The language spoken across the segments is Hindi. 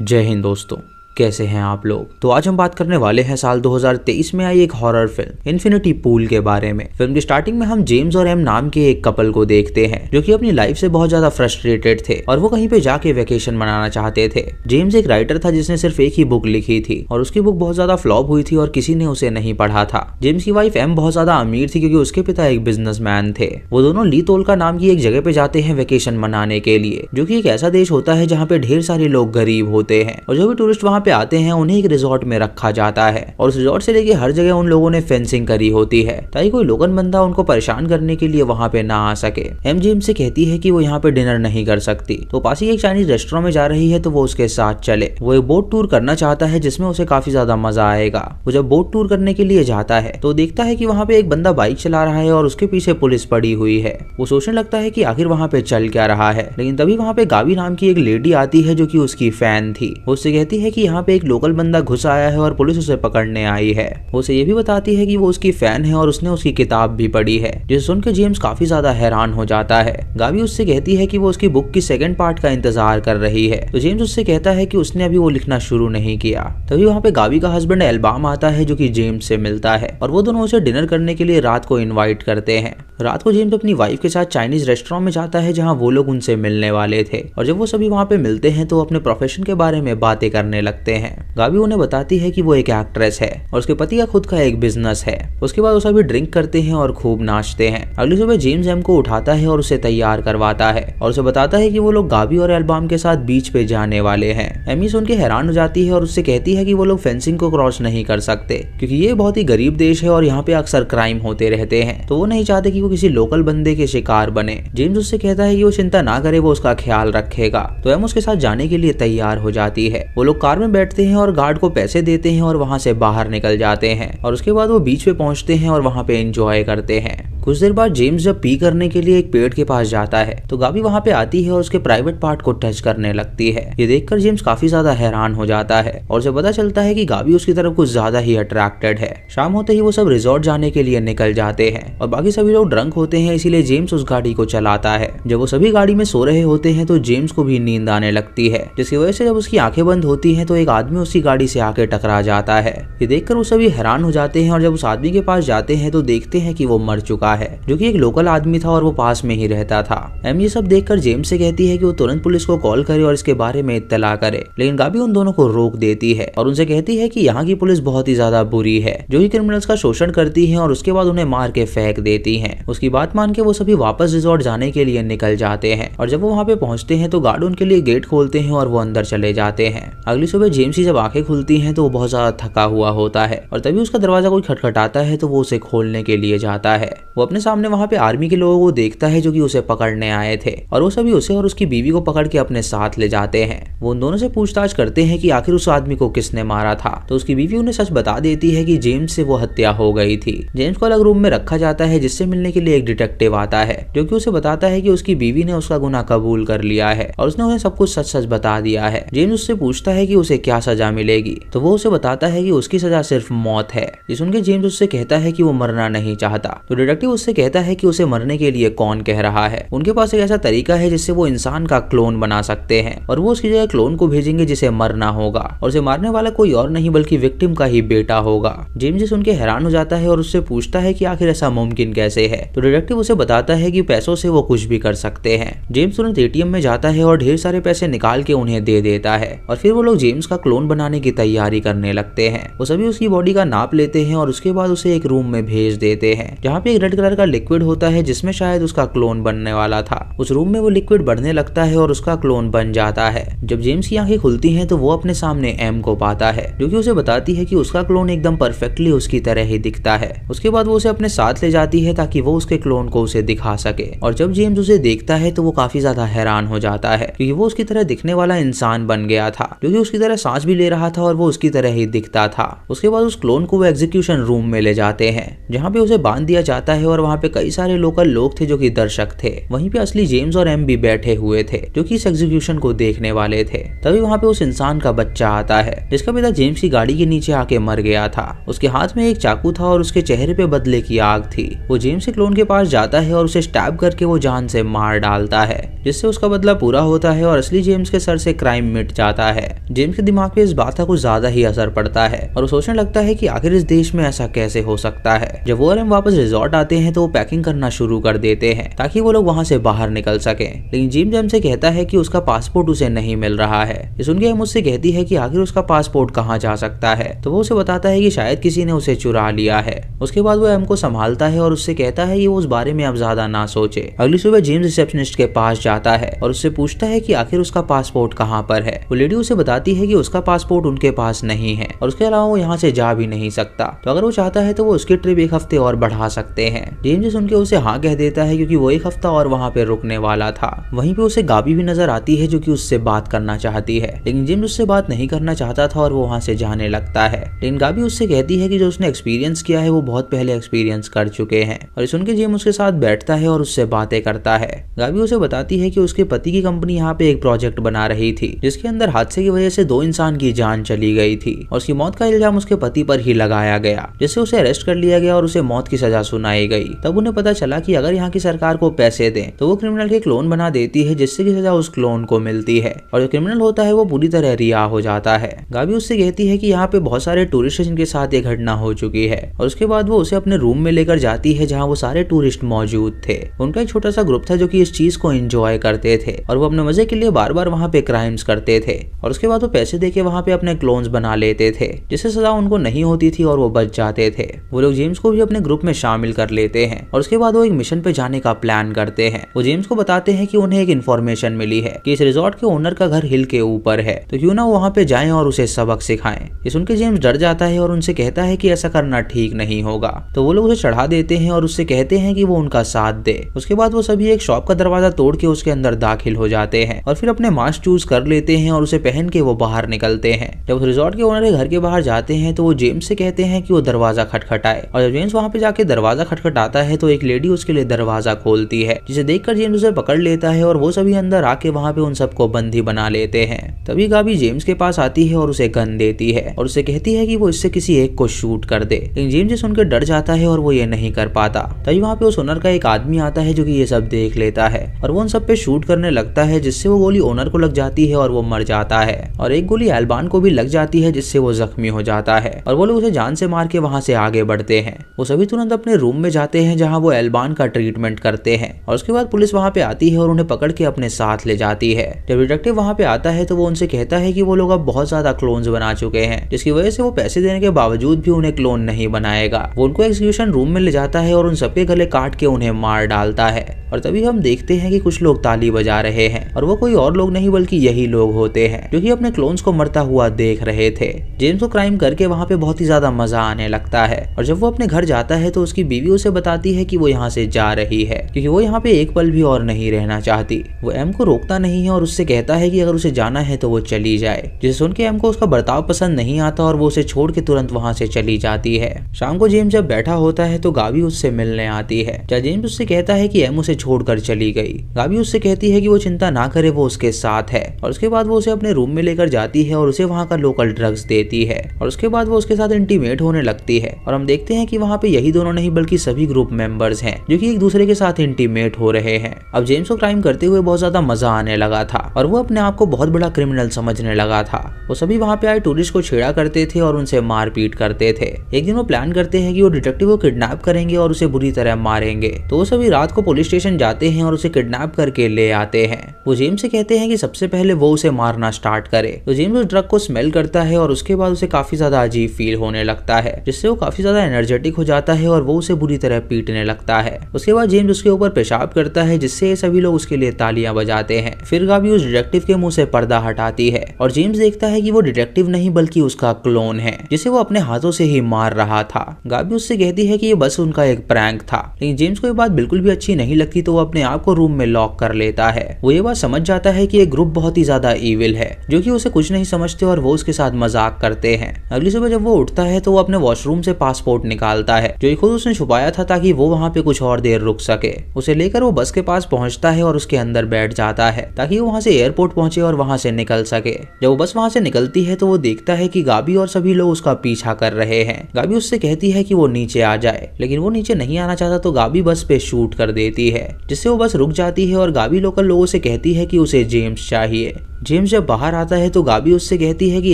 जय हिंद दोस्तों, कैसे हैं आप लोग। तो आज हम बात करने वाले हैं साल 2023 में आई एक हॉरर फिल्म इन्फिनिटी पूल के बारे में। फिल्म की स्टार्टिंग में हम जेम्स और एम नाम के एक कपल को देखते हैं जो कि अपनी लाइफ से बहुत ज्यादा फ्रस्ट्रेटेड थे और वो कहीं पे जाके वेकेशन मनाना चाहते थे। जेम्स एक राइटर था जिसने सिर्फ एक ही बुक लिखी थी और उसकी बुक बहुत ज्यादा फ्लॉप हुई थी और किसी ने उसे नहीं पढ़ा था। जेम्स की वाइफ एम बहुत ज्यादा अमीर थी क्योंकि उसके पिता एक बिजनेसमैन थे। वो दोनों ली तोलका नाम की एक जगह पे जाते हैं वेकेशन मनाने के लिए, जो कि एक ऐसा देश होता है जहाँ पे ढेर सारे लोग गरीब होते हैं और जो भी टूरिस्ट वहाँ पे आते हैं उन्हें एक रिजॉर्ट में रखा जाता है और उस रिजॉर्ट से लेके हर जगह उन लोगों ने फेंसिंग करी होती है ताकि कोई लोकल बंदा उनको परेशान करने के लिए वहाँ पे ना आ सके। एम जेम्स से कहती है कि वो यहाँ पे डिनर नहीं कर सकती, तो पास ही एक चाइनीज रेस्टोरेंट में जा रही है तो वो उसके साथ चले। वो एक बोट टूर करना चाहता है जिसमें उसे काफी ज्यादा मजा आएगा। वो जब बोट टूर करने के लिए जाता है तो देखता है कि वहाँ पे एक बंदा बाइक चला रहा है और उसके पीछे पुलिस पड़ी हुई है। वो सोचने लगता है कि आखिर वहाँ पे चल क्या रहा है, लेकिन तभी वहाँ पे गावी नाम की एक लेडी आती है जो कि उसकी फैन थी। वो उससे कहती है कि यहाँ पे एक लोकल बंदा घुस आया है और पुलिस उसे पकड़ने आई है। वो उसे ये भी बताती है कि वो उसकी फैन है और उसने उसकी किताब भी पढ़ी है, जिसे सुनकर जेम्स काफी ज्यादा हैरान हो जाता है। गावी उससे कहती है कि वो उसकी बुक की सेकंड पार्ट का इंतजार कर रही है, तो जेम्स उससे कहता है कि उसने अभी वो लिखना शुरू नहीं किया। तभी वहाँ पे गावी का हस्बैंड एल्बाम आता है जो कि जेम्स से मिलता है और वो दोनों उसे डिनर करने के लिए रात को इन्वाइट करते हैं। रात को जेम्स अपनी वाइफ के साथ चाइनीज रेस्टोरेंट में जाता है जहाँ वो लोग उनसे मिलने वाले थे और जब वो सभी वहाँ पे मिलते हैं तो अपने प्रोफेशन के बारे में बातें करने लगते हैं। गावी उन्हें बताती है कि वो एक एक्ट्रेस है और उसके पति का खुद का एक बिजनेस है। उसके बाद वो सभी ड्रिंक करते हैं और खूब नाचते हैं। अगली सुबह जेम्स एम को उठाता है और उसे तैयार करवाता है और उसे बताता है कि वो लोग गावी और एल्बाम के साथ बीच पे जाने वाले हैं। एमी सुन के हैरान हो जाती है और उससे कहती है कि वो लोग फेंसिंग को क्रॉस नहीं कर सकते क्योंकि ये बहुत ही गरीब देश है और यहाँ पे अक्सर क्राइम होते रहते हैं, तो वो नहीं चाहते कि वो किसी लोकल बंदे के शिकार बने। जेम्स उससे कहता है कि वो चिंता ना करे, वो उसका ख्याल रखेगा। तो एम उसके साथ जाने के लिए तैयार हो जाती है। वो लोग कार में बैठते हैं और गार्ड को पैसे देते हैं और वहाँ से बाहर निकल जाते हैं और उसके बाद वो बीच पे पहुंचते हैं और वहाँ पे एंजॉय करते हैं। कुछ देर बाद जेम्स जब पी करने के लिए एक पेड़ के पास जाता है तो गावी वहाँ पे आती है और उसके प्राइवेट पार्ट को टच करने लगती है। ये देखकर जेम्स काफी ज्यादा हैरान हो जाता है और उसे पता चलता है कि गावी उसकी तरफ कुछ ज्यादा ही अट्रैक्टेड है। शाम होते ही वो सब रिजॉर्ट जाने के लिए निकल जाते हैं और बाकी सभी लोग ड्रंक होते हैं, इसीलिए जेम्स उस गाड़ी को चलाता है। जब वो सभी गाड़ी में सो रहे होते हैं तो जेम्स को भी नींद आने लगती है, जिसकी वजह से जब उसकी आंखें बंद होती है तो एक आदमी उसकी गाड़ी से आके टकरा जाता है। ये देखकर वो सभी हैरान हो जाते हैं और जब उस आदमी के पास जाते हैं तो देखते हैं कि वो मर चुका है, जो कि एक लोकल आदमी था और वो पास में ही रहता था। एम ये सब देखकर जेम्स से कहती है कि वो तुरंत पुलिस को कॉल करे और इसके बारे में इत्तला करे, लेकिन गावी उन दोनों को रोक देती है और उनसे कहती है कि यहाँ की पुलिस बहुत ही ज्यादा बुरी है, जो कि क्रिमिनल्स का शोषण करती है और उसके बाद उन्हें मार के फेंक देती है। उसकी बात मान के वो सभी वापस रिजॉर्ट जाने के लिए निकल जाते हैं और जब वो वहाँ पे पहुंचते हैं तो गार्ड उनके लिए गेट खोलते हैं और वो अंदर चले जाते हैं। अगली सुबह जेम्स की जब आंखें खुलती हैं तो वो बहुत ज्यादा थका हुआ होता है और तभी उसका दरवाजा कोई खटखटाता है तो वो उसे खोलने के लिए जाता है। वो अपने सामने वहाँ पे आर्मी के लोगों को देखता है जो कि उसे पकड़ने आए थे और वो सभी उसे और उसकी बीवी को पकड़ के अपने साथ ले जाते हैं। वो उन दोनों से पूछताछ करते हैं कि आखिर उस आदमी को किसने मारा था, तो उसकी बीवी उन्हें सच बता देती है कि जेम्स से वो हत्या हो गई थी। जेम्स को अलग रूम में रखा जाता है जिससे मिलने के लिए एक डिटेक्टिव आता है जो कि उसे बताता है कि उसकी बीवी ने उसका गुनाह कबूल कर लिया है और उसने उन्हें सब कुछ सच सच बता दिया है। जेम्स उससे पूछता है कि उसे क्या सजा मिलेगी, तो वो उसे बताता है कि उसकी सजा सिर्फ मौत है। ये सुनकर जेम्स उससे कहता है कि वो मरना नहीं चाहता, तो डिटेक्टिव उससे कहता है कि उसे मरने के लिए कौन कह रहा है। उनके पास एक ऐसा तरीका है जिससे वो इंसान का क्लोन बना सकते हैं और वो उसकी जगह क्लोन को भेजेंगे जिसे मरना होगा और उसे मारने वाला कोई और नहीं बल्कि विक्टिम का ही बेटा होगा। जेम्स सुन के हैरान हो जाता है और उससे पूछता है कि आखिर ऐसा मुमकिन कैसे है, तो डिटेक्टिव उसे बताता है कि पैसों से वो कुछ भी कर सकते हैं। जेम्स तुरंत एटीएम में जाता है और ढेर सारे पैसे निकाल के उन्हें दे देता है और फिर वो लोग जेम्स का क्लोन बनाने की तैयारी करने लगते हैं। वो सभी उसकी बॉडी का नाप लेते हैं और उसके बाद उसे एक रूम में भेज देते हैं जहाँ पे एक रेड कलर का लिक्विड होता है जिसमें शायद उसका क्लोन बनने वाला था। उस रूम में वो लिक्विड बढ़ने लगता है और उसका क्लोन बन जाता है। जब जेम्स की आंखें खुलती हैं तो वो अपने सामने एम को पाता है जो कि उसे बताती है कि उसका क्लोन एकदम परफेक्टली उसकी तरह ही दिखता है। उसके बाद वो उसे अपने साथ ले जाती है ताकि वो उसके क्लोन को उसे दिखा सके और जब जेम्स उसे देखता है तो वो काफी ज्यादा हैरान हो जाता है क्योंकि वो उसकी तरह दिखने वाला इंसान बन गया था जो कि उसकी तरह सांस भी ले रहा था और वो उसकी तरह ही दिखता था। उसके बाद उस क्लोन को वो एग्जीक्यूशन रूम में ले जाते हैं जहाँ पे उसे बांध दिया जाता है और वहाँ पे कई सारे लोकल लोग थे जो कि दर्शक थे। वहीं पे असली जेम्स और एम भी बैठे हुए थे जो कि इस एग्जीक्यूशन को देखने वाले थे। तभी वहाँ पे उस इंसान का बच्चा आता है जिसका पिता जेम्स की गाड़ी के नीचे आके मर गया था। उसके हाथ में एक चाकू था और उसके चेहरे पे बदले की आग थी। वो जेम्स के क्लोन के पास जाता है और उसे स्टैब करके वो जान से मार डालता है, जिससे उसका बदला पूरा होता है और असली जेम्स के सर से क्राइम मिट जाता है। जेम्स के दिमाग पे इस बात का कुछ ज्यादा ही असर पड़ता है और वो सोचने लगता है कि आखिर इस देश में ऐसा कैसे हो सकता है। जब वो और एम वापस रिजॉर्ट आते हैं तो वो पैकिंग करना शुरू कर देते हैं ताकि वो लोग वहाँ से बाहर निकल सके। लेकिन जेम्स एम से कहता है कि उसका पासपोर्ट उसे नहीं मिल रहा है। ये सुन के एम उससे कहती है कि आखिर उसका पासपोर्ट कहाँ जा सकता है, तो वो उसे बताता है कि शायद किसी ने उसे चुरा लिया है। उसके बाद वो एम को संभालता है और उससे कहता है कि वो उस बारे में अब ज्यादा ना सोचे। अगली सुबह जेम्स रिसेप्शनिस्ट के पास जाता है और उससे पूछता है कि आखिर उसका पासपोर्ट कहाँ पर है। वो लेडी उसे बताती है कि उसका पासपोर्ट उनके पास नहीं है और उसके अलावा वो यहाँ से जा भी नहीं सकता, तो अगर वो चाहता है तो वो उसकी ट्रिप एक हफ्ते और बढ़ा सकते हैं। जेम्स सुन के उसे हाँ कह देता है क्योंकि वो एक हफ्ता और वहाँ पे रुकने वाला था। वहीं पे उसे गाबी भी नजर आती है जो कि उससे बात करना चाहती है, लेकिन जेम्स उससे बात नहीं करना चाहता था और वो वहाँ से जाने लगता है। लेकिन गाबी उससे कहती है कि जो उसने एक्सपीरियंस किया है वो बहुत पहले एक्सपीरियंस कर चुके हैं। और सुन के जेम्स उसके साथ बैठता है और उससे बातें करता है। गाबी उसे बताती है कि उसके पति की कंपनी यहाँ पे एक प्रोजेक्ट बना रही थी जिसके अंदर हादसे की वजह से 2 इंसान की जान चली गई थी और उसकी मौत का इल्जाम उसके पति पर ही लगाया गया, जिससे उसे अरेस्ट कर लिया गया और उसे मौत की सजा सुनाई गई। तब उन्हें पता चला कि अगर यहाँ की सरकार को पैसे दें तो वो क्रिमिनल के क्लोन बना देती है, जिससे की सजा उस क्लोन को मिलती है और जो क्रिमिनल होता है वो पूरी तरह रिहा हो जाता है। गाबी उससे कहती है कि यहाँ पे बहुत सारे टूरिस्ट जिनके साथ ये घटना हो चुकी है और उसके बाद वो उसे अपने रूम में लेकर जाती है जहाँ वो सारे टूरिस्ट मौजूद थे। उनका एक छोटा सा ग्रुप था जो कि इस चीज को एंजॉय करते थे और वो अपने मजे के लिए बार बार वहाँ पे क्राइम्स करते थे और उसके बाद वो पैसे देके वहाँ पे अपने क्लोन्स बना लेते थे, जिससे सजा उनको नहीं होती थी और वो बच जाते थे। वो लोग जेम्स को भी अपने ग्रुप में शामिल कर लेते हैं और उसके बाद वो एक मिशन पे जाने का प्लान करते हैं। वो जेम्स को बताते हैं कि उन्हें एक इन्फॉर्मेशन मिली है कि इस रिजॉर्ट के ओनर का घर हिल के ऊपर है, तो क्यों ना वो वहाँ पे जाएं और उसे सबक सिखाएं। ये सुन के जेम्स डर जाता है और उनसे कहता है कि ऐसा करना ठीक नहीं होगा, तो वो लोग उसे चढ़ा देते हैं और उससे कहते हैं कि वो उनका साथ दे। उसके बाद वो सभी एक शॉप का दरवाजा तोड़ के उसके अंदर दाखिल हो जाते हैं और फिर अपने मास्क चूज कर लेते हैं और उसे पहन के वो बाहर निकलते हैं। जब उस रिजॉर्ट के ओनर के घर के बाहर जाते हैं तो वो जेम्स से कहते हैं कि वो दरवाजा खटखटाए और जब जेम्स वहाँ पे जाके दरवाजा खटखटाता है तो एक लेडी उसके लिए दरवाजा खोलती है, जिसे देखकर जेम्स उसे पकड़ लेता है और वो सभी अंदर आके वहाँ पे उन सबको बंदी बना लेते हैं। तभी गाबी जेम्स के पास आती है और उसे गन देती है और उसे कहती है कि वो इससे किसी एक को शूट कर दे, लेकिन जेम्स सुनकर डर जाता है और वो ये नहीं कर पाता। तभी वहाँ पे उस ओनर का एक आदमी आता है जो कि ये सब देख लेता है और वो उन सब पे शूट करने लगता है, जिससे वो गोली ओनर को लग जाती है और वो मर जाता है और एक गोली एल्बान को भी लग जाती है, जिससे वो जख्मी हो जाता है और वो लोग उसे जान से मार के वहाँ से आगे बढ़ते हैं। वो सभी तुरंत अपने रूम में जाते हैं जहाँ वो एल्बान का ट्रीटमेंट करते हैं और उसके बाद पुलिस वहाँ पे आती है और उन्हें पकड़ के अपने साथ ले जाती है। जब डिटेक्टिव वहाँ पे आता है तो वो उनसे कहता है कि वो लोग अब बहुत ज्यादा क्लोन्स बना चुके हैं, जिसकी वजह से वो पैसे देने के बावजूद भी उन्हें क्लोन नहीं बनाएगा। वो उनको एग्जीक्यूशन रूम में ले जाता है और उन सबके गले काट के उन्हें मार डालता है और तभी हम देखते हैं कि कुछ लोग ताली बजा रहे हैं और वो कोई और लोग नहीं बल्कि यही लोग होते हैं जो कि अपने क्लोन्स को मरता हुआ देख रहे थे। जेम्स को क्राइम करके वहाँ पे बहुत ही ज्यादा मजा आने लगता है और जब वो अपने घर जाता है तो उसकी बीवी उसे बताती है कि वो यहाँ से जा रही है क्योंकि वो यहाँ पे एक पल भी और नहीं रहना चाहती। वो एम को रोकता नहीं है और उससे कहता है कि अगर उसे जाना है तो वो चली जाए, जिसे सुन के एम को उसका बर्ताव पसंद नहीं आता और वो उसे छोड़ के तुरंत वहाँ से चली जाती है। शाम को जेम्स जब बैठा होता है तो गाबी उससे मिलने आती है। जब जेम्स उससे कहता है कि एम उसे छोड़कर चली गई, गाबी उससे कहती है कि वो चिंता ना करे, वो उसके साथ है और उसके बाद वो उसे अपने रूम में लेकर जाती है और उसे वहाँ का लोकल ड्रग्स देती है और उसके बाद वो उसके साथ इंटीमेट होने लगती है और हम देखते हैं कि वहाँ पे यही दोनों नहीं बल्कि सभी ग्रुप मेंबर्स हैं जो कि एक दूसरे के साथ इंटीमेट हो रहे हैं। अब जेम्स को क्राइम करते हुए बहुत ज्यादा मजा आने लगा था और वो अपने आप को बहुत बड़ा क्रिमिनल समझने लगा था। वो सभी वहाँ पे आए टूरिस्ट को छेड़ा करते थे और उनसे मारपीट करते थे। एक दिन वो प्लान करते हैं कि वो डिटेक्टिव को किडनैप करेंगे और उसे बुरी तरह मारेंगे, तो वो सभी रात को पुलिस स्टेशन जाते हैं और उसे किडनैप करके ले आते हैं। वो जेम्स से कहते हैं कि सबसे पहले वो उसे मारना स्टार्ट करे, तो जेम्स उस ड्रग को स्मेल करता है और उसके बाद उसे काफी ज्यादा अजीब फील होने लगता है, जिससे वो काफी ज्यादा एनर्जेटिक हो जाता है और वो उसे बुरी तरह पीटने लगता है। उसके बाद जेम्स उसके ऊपर पेशाब करता है, जिससे सभी लोग उसके लिए तालियां बजाते हैं। फिर गाबी उस डिटेक्टिव के मुंह से पर्दा हटाती है और जेम्स देखता है कि वो डिटेक्टिव नहीं बल्कि उसका क्लोन है, जिसे वो अपने हाथों से ही मार रहा था। गाबी उससे कहती है कि ये बस उनका एक प्रैंक था, लेकिन जेम्स को ये बात बिल्कुल भी अच्छी नहीं लगती थी तो वो अपने आप को रूम में लॉक कर लेता है। वो ये बात समझ जाता है कि ये ग्रुप बहुत ही ज्यादा ईविल है, जो कि उसे कुछ नहीं समझते और वो उसके साथ मजाक करते हैं। अगली सुबह जब वो उठता है तो वो अपने वॉशरूम से पासपोर्ट निकालता है, जो खुद उसने छुपाया था ताकि वो वहाँ पे कुछ और देर रुक सके। उसे लेकर वो बस के पास पहुंचता है और उसके अंदर बैठ जाता है ताकि वो वहाँ से एयरपोर्ट पहुंचे और वहाँ से निकल सके। जब वो बस वहाँ से निकलती है तो वो देखता है कि गाबी और सभी लोग उसका पीछा कर रहे हैं। गाबी उससे कहती है कि वो नीचे आ जाए, लेकिन वो नीचे नहीं आना चाहता तो गाबी बस पे शूट कर देती है, जिससे वो बस रुक जाती है और गाबी लोकल लोगों से कहती है कि उसे जेम्स चाहिए। जेम्स जब बाहर आता है तो गाबी उससे कहती है कि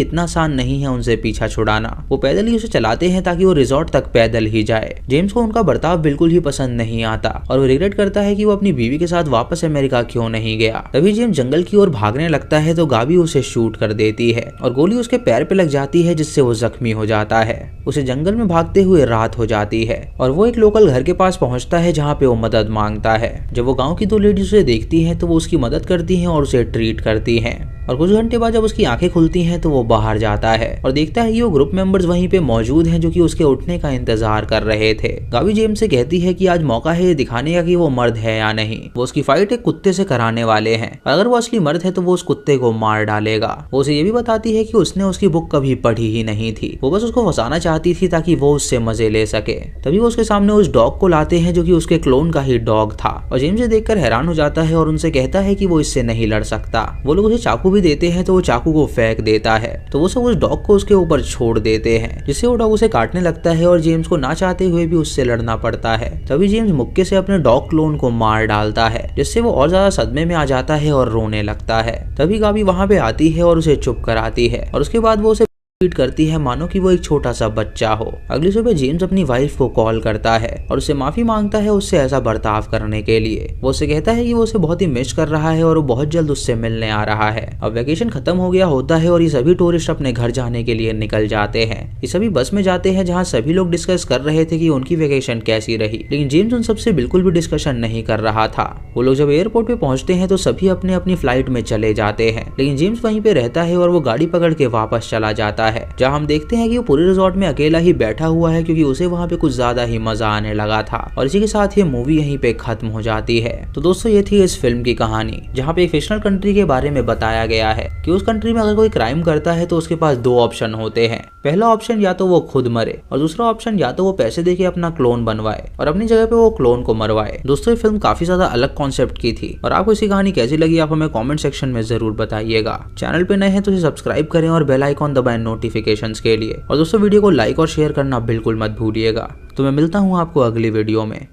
इतना आसान नहीं है उनसे पीछा छुड़ाना। वो पैदल ही उसे चलाते हैं ताकि वो रिजॉर्ट तक पैदल ही जाए। जेम्स को उनका बर्ताव बिल्कुल ही पसंद नहीं आता और वो रिग्रेट करता है कि वो अपनी बीवी के साथ वापस अमेरिका क्यों नहीं गया। तभी जेम्स जंगल की ओर भागने लगता है तो गाबी उसे शूट कर देती है और गोली उसके पैर पे लग जाती है, जिससे वो जख्मी हो जाता है। उसे जंगल में भागते हुए रात हो जाती है और वो एक लोकल घर के पास पहुंचता है जहाँ पे वो मदद मांगता है। जब वो गाँव की दो लेडीज उसे देखती है तो वो उसकी मदद करती है और उसे ट्रीट करती है। और कुछ घंटे बाद जब उसकी आंखें खुलती हैं तो वो बाहर जाता है और देखता है कि वो ग्रुप मेंबर्स वहीं पे मौजूद हैं जो कि उसके उठने का इंतजार कर रहे थे। गाबी जेम्स से कहती है कि आज मौका है ये दिखाने का कि वो मर्द है या नहीं। वो उसकी फाइट एक कुत्ते से कराने वाले हैं और अगर वो असली मर्द है तो वो उस कुत्ते को मार डालेगा। वो उसे ये भी बताती है कि उसने उसकी बुक कभी पढ़ी ही नहीं थी, वो बस उसको फंसाना चाहती थी ताकि वो उससे मजे ले सके। तभी वो उसके सामने उस डॉग को लाते हैं जो कि उसके क्लोन का ही डॉग था और जेम्स ये देखकर हैरान हो जाता है और उनसे कहता है कि वो इससे नहीं लड़ सकता। वो लोग उसे चाकू देते हैं तो वो चाकू को फेंक देता है, तो वो सब उस डॉग को उसके ऊपर छोड़ देते हैं, जिससे वो डॉग उसे काटने लगता है और जेम्स को ना चाहते हुए भी उससे लड़ना पड़ता है। तभी जेम्स मुक्के से अपने डॉग क्लोन को मार डालता है, जिससे वो और ज्यादा सदमे में आ जाता है और रोने लगता है। तभी गाबी वहां पे आती है और उसे चुप कराती है और उसके बाद वो उसे ट्रीट करती है मानो कि वो एक छोटा सा बच्चा हो। अगली सुबह जेम्स अपनी वाइफ को कॉल करता है और उससे माफी मांगता है उससे ऐसा बर्ताव करने के लिए। वो उससे कहता है कि वो उसे बहुत ही मिस कर रहा है और वो बहुत जल्द उससे मिलने आ रहा है। अब वेकेशन खत्म हो गया होता है और ये सभी टूरिस्ट अपने घर जाने के लिए निकल जाते हैं। ये सभी बस में जाते हैं जहाँ सभी लोग डिस्कस कर रहे थे कि उनकी वेकेशन कैसी रही, लेकिन जेम्स उन सबसे बिल्कुल भी डिस्कशन नहीं कर रहा था। वो लोग जब एयरपोर्ट पे पहुंचते हैं तो सभी अपने अपनी फ्लाइट में चले जाते हैं, लेकिन जेम्स वहीं पे रहता है और वो गाड़ी पकड़ के वापस चला जाता है, जहाँ हम देखते हैं कि वो पूरे रिजॉर्ट में अकेला ही बैठा हुआ है क्योंकि उसे वहाँ पे कुछ ज्यादा ही मजा आने लगा था। और इसी के साथ ये मूवी यहीं पे खत्म हो जाती है। तो दोस्तों ये थी इस फिल्म की कहानी, जहाँ पे एक फिक्शनल कंट्री के बारे में बताया गया है कि उस कंट्री में अगर कोई क्राइम करता है तो उसके पास दो ऑप्शन होते हैं। पहला ऑप्शन या तो वो खुद मरे और दूसरा ऑप्शन या तो वो पैसे देके अपना क्लोन बनवाए और अपनी जगह पे वो क्लोन को मरवाए। दोस्तों ये फिल्म काफी ज्यादा अलग कॉन्सेप्ट की थी और आपको इसकी कहानी कैसी लगी आप हमें कमेंट सेक्शन में जरूर बताइएगा। चैनल पे नए हैं तो इसे सब्सक्राइब करें और बेल आइकॉन दबाएं नोटिफिकेशंस के लिए। और दोस्तों वीडियो को लाइक और शेयर करना बिल्कुल मत भूलिएगा। तो मैं मिलता हूँ आपको अगली वीडियो में,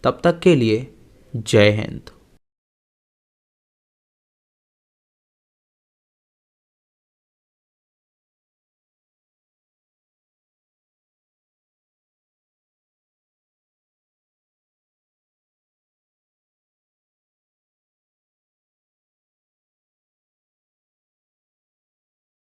तब तक के लिए जय हिंद।